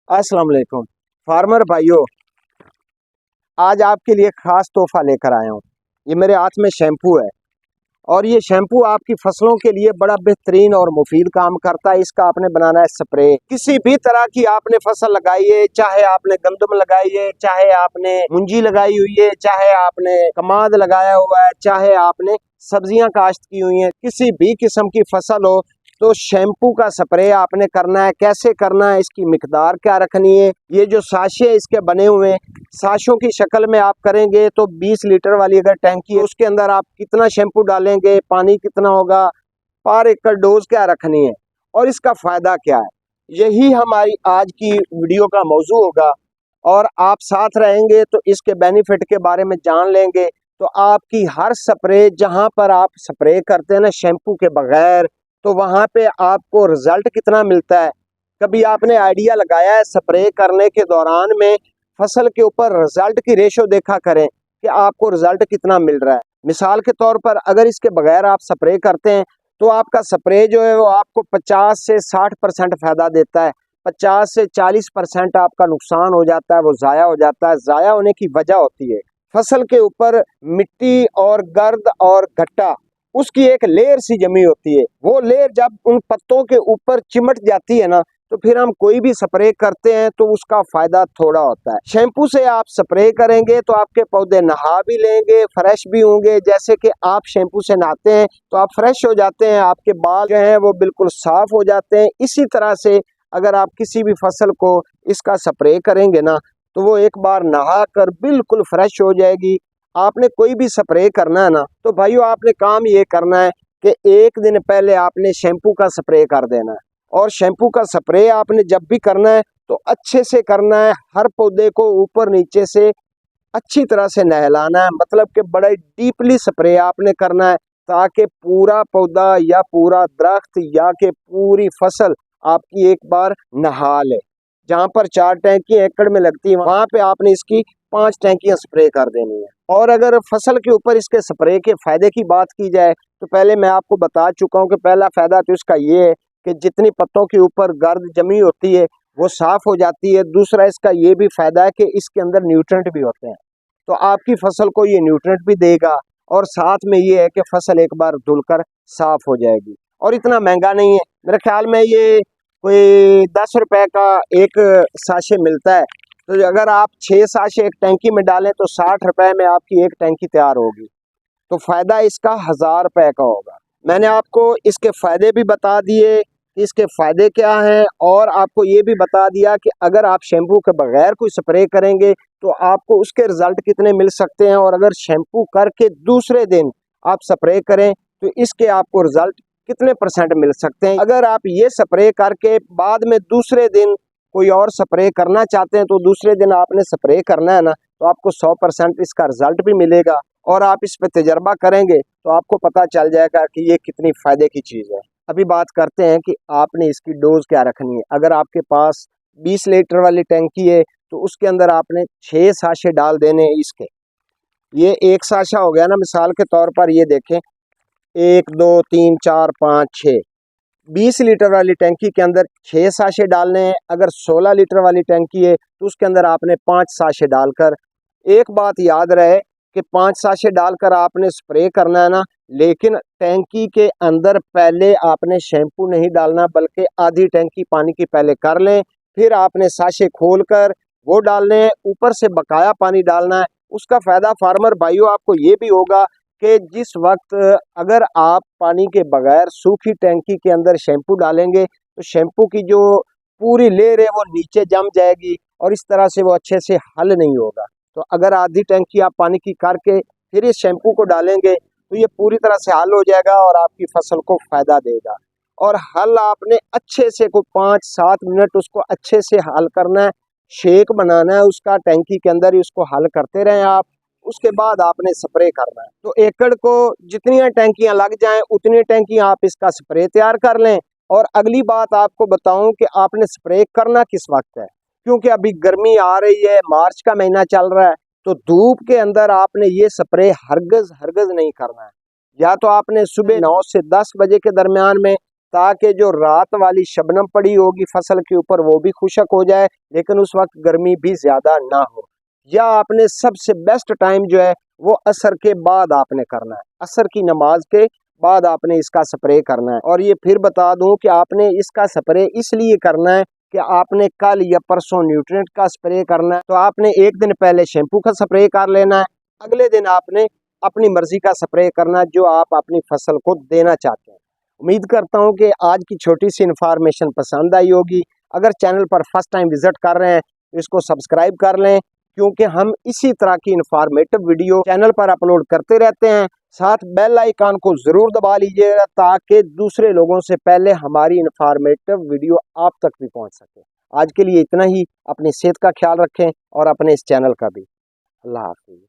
अस्सलाम वालेकुम फार्मर भाइयों, आज आपके लिए खास तोहफा लेकर आया हूँ। ये मेरे हाथ में शैम्पू है और ये शैम्पू आपकी फसलों के लिए बड़ा बेहतरीन और मुफीद काम करता है। इसका आपने बनाना है स्प्रे। किसी भी तरह की आपने फसल लगाई है, चाहे आपने गंदम लगाई है, चाहे आपने मुंजी लगाई हुई है, चाहे आपने कमाद लगाया हुआ है, चाहे आपने सब्जियां काश्त की हुई हैं, किसी भी किस्म की फसल हो तो शैम्पू का स्प्रे आपने करना है। कैसे करना है, इसकी मिकदार क्या रखनी है, ये जो साशे इसके बने हुए हैं, साशों की शक्ल में आप करेंगे तो 20 लीटर वाली अगर टैंकी है उसके अंदर आप कितना शैम्पू डालेंगे, पानी कितना होगा, पर एकड़ डोज क्या रखनी है और इसका फायदा क्या है, यही हमारी आज की वीडियो का मौजू होगा। और आप साथ रहेंगे तो इसके बेनिफिट के बारे में जान लेंगे। तो आपकी हर स्प्रे, जहां पर आप स्प्रे करते हैं ना शैम्पू के बगैर, तो वहां पे आपको रिजल्ट कितना मिलता है। कभी आपने आइडिया लगाया है स्प्रे करने के दौरान में फसल के ऊपर रिजल्ट की रेशो देखा करें कि आपको रिजल्ट कितना मिल रहा है। मिसाल के तौर पर अगर इसके बगैर आप स्प्रे करते हैं तो आपका स्प्रे जो है वो आपको 50 से 60% फायदा देता है। 50 से 40% आपका नुकसान हो जाता है, वो ज़ाया हो जाता है। ज़ाया होने की वजह होती है फसल के ऊपर मिट्टी और गर्द और घट्टा, उसकी एक लेयर सी जमी होती है। वो लेयर जब उन पत्तों के ऊपर चिमट जाती है ना, तो फिर हम कोई भी स्प्रे करते हैं तो उसका फायदा थोड़ा होता है। शैम्पू से आप स्प्रे करेंगे तो आपके पौधे नहा भी लेंगे, फ्रेश भी होंगे। जैसे कि आप शैम्पू से नहाते हैं तो आप फ्रेश हो जाते हैं, आपके बाल जो हैं वो बिल्कुल साफ हो जाते हैं। इसी तरह से अगर आप किसी भी फसल को इसका स्प्रे करेंगे ना, तो वो एक बार नहा कर बिल्कुल फ्रेश हो जाएगी। आपने कोई भी स्प्रे करना है ना, तो भाइयों आपने काम ये करना है कि एक दिन पहले आपने शैम्पू का स्प्रे कर देना है। और शैम्पू का स्प्रे आपने जब भी करना है तो अच्छे से करना है। हर पौधे को ऊपर नीचे से अच्छी तरह से नहलाना है, मतलब कि बड़ा डीपली स्प्रे आपने करना है, ताकि पूरा पौधा या पूरा दरख्त या कि पूरी फसल आपकी एक बार नहा ले। जहाँ पर 4 टैंकी एकड़ में लगती है वहां पे आपने इसकी 5 टैंकियां स्प्रे कर देनी है। और अगर फसल के ऊपर इसके स्प्रे के फायदे की बात की जाए तो पहले मैं आपको बता चुका हूँ कि पहला फायदा तो इसका ये है कि जितनी पत्तों के ऊपर गर्द जमी होती है वो साफ हो जाती है। दूसरा इसका ये भी फायदा है कि इसके अंदर न्यूट्रेंट भी होते हैं, तो आपकी फसल को ये न्यूट्रेंट भी देगा और साथ में ये है कि फसल एक बार धुलकर साफ हो जाएगी। और इतना महंगा नहीं है, मेरे ख्याल में ये कोई 10 रुपए का एक साशे मिलता है। तो अगर आप 6 साशे एक टैंकी में डालें तो 60 रुपए में आपकी एक टैंकी तैयार होगी। तो फायदा इसका 1000 रुपए का होगा। मैंने आपको इसके फायदे भी बता दिए कि इसके फायदे क्या हैं, और आपको ये भी बता दिया कि अगर आप शैम्पू के बगैर कोई स्प्रे करेंगे तो आपको उसके रिजल्ट कितने मिल सकते हैं, और अगर शैम्पू करके दूसरे दिन आप स्प्रे करें तो इसके आपको रिजल्ट कितने % मिल सकते हैं। अगर आप ये स्प्रे करके बाद में दूसरे दिन कोई और स्प्रे करना चाहते हैं तो दूसरे दिन आपने स्प्रे करना है ना, तो आपको 100% इसका रिजल्ट भी मिलेगा। और आप इस पे तजर्बा करेंगे तो आपको पता चल जाएगा कि ये कितनी फायदे की चीज़ है। अभी बात करते हैं कि आपने इसकी डोज क्या रखनी है। अगर आपके पास 20 लीटर वाली टैंकी है तो उसके अंदर आपने 6 साशे डाल देने हैं इसके। ये एक साशा हो गया ना, मिसाल के तौर पर ये देखें, 1 2 3 4 5 6, 20 लीटर वाली टैंकी के अंदर 6 साशे डालने हैं। अगर 16 लीटर वाली टैंकी है तो उसके अंदर आपने 5 साशे डालकर, एक बात याद रहे कि 5 साशे डालकर आपने स्प्रे करना है ना, लेकिन टैंकी के अंदर पहले आपने शैम्पू नहीं डालना, बल्कि आधी टैंकी पानी की पहले कर लें, फिर आपने साशे खोलकर वो डालने हैं, ऊपर से बकाया पानी डालना है। उसका फ़ायदा फार्मर भाइयों आपको ये भी होगा कि जिस वक्त अगर आप पानी के बगैर सूखी टैंकी के अंदर शैम्पू डालेंगे तो शैम्पू की जो पूरी लेयर है वो नीचे जम जाएगी और इस तरह से वो अच्छे से हल नहीं होगा। तो अगर आधी टैंकी आप पानी की करके फिर इस शैम्पू को डालेंगे तो ये पूरी तरह से हल हो जाएगा और आपकी फसल को फायदा देगा। और हल आपने अच्छे से को 5-7 मिनट उसको अच्छे से हल करना है, शेक बनाना है उसका, टैंकी के अंदर ही उसको हल करते रहें आप। उसके बाद आपने स्प्रे करना है। तो एकड़ को जितनी टैंकियां लग जाएं उतनी टैंकियां आप इसका स्प्रे तैयार कर लें। और अगली बात आपको बताऊं कि आपने स्प्रे करना किस वक्त है, क्योंकि अभी गर्मी आ रही है, मार्च का महीना चल रहा है, तो धूप के अंदर आपने ये स्प्रे हरगज हरगज नहीं करना है। या तो आपने सुबह 9 से 10 बजे के दरमियान में ताकि जो रात वाली शबनम पड़ी होगी फसल के ऊपर वो भी खुशक हो जाए, लेकिन उस वक्त गर्मी भी ज़्यादा ना हो। या आपने सबसे बेस्ट टाइम जो है वो असर के बाद आपने करना है, असर की नमाज के बाद आपने इसका स्प्रे करना है। और ये फिर बता दूं कि आपने इसका स्प्रे इसलिए करना है कि आपने कल या परसों न्यूट्रिएंट का स्प्रे करना है, तो आपने एक दिन पहले शैम्पू का स्प्रे कर लेना है, अगले दिन आपने अपनी मर्जी का स्प्रे करना जो आप अपनी फसल को देना चाहते हैं। उम्मीद करता हूं कि आज की छोटी सी इन्फॉर्मेशन पसंद आई होगी। अगर चैनल पर फर्स्ट टाइम विजिट कर रहे हैं तो इसको सब्सक्राइब कर लें, क्योंकि हम इसी तरह की इन्फॉर्मेटिव वीडियो चैनल पर अपलोड करते रहते हैं। साथ बेल आइकन को ज़रूर दबा लीजिएगा ताकि दूसरे लोगों से पहले हमारी इन्फॉर्मेटिव वीडियो आप तक भी पहुंच सके। आज के लिए इतना ही। अपनी सेहत का ख्याल रखें और अपने इस चैनल का भी। अल्लाह हाफिज़।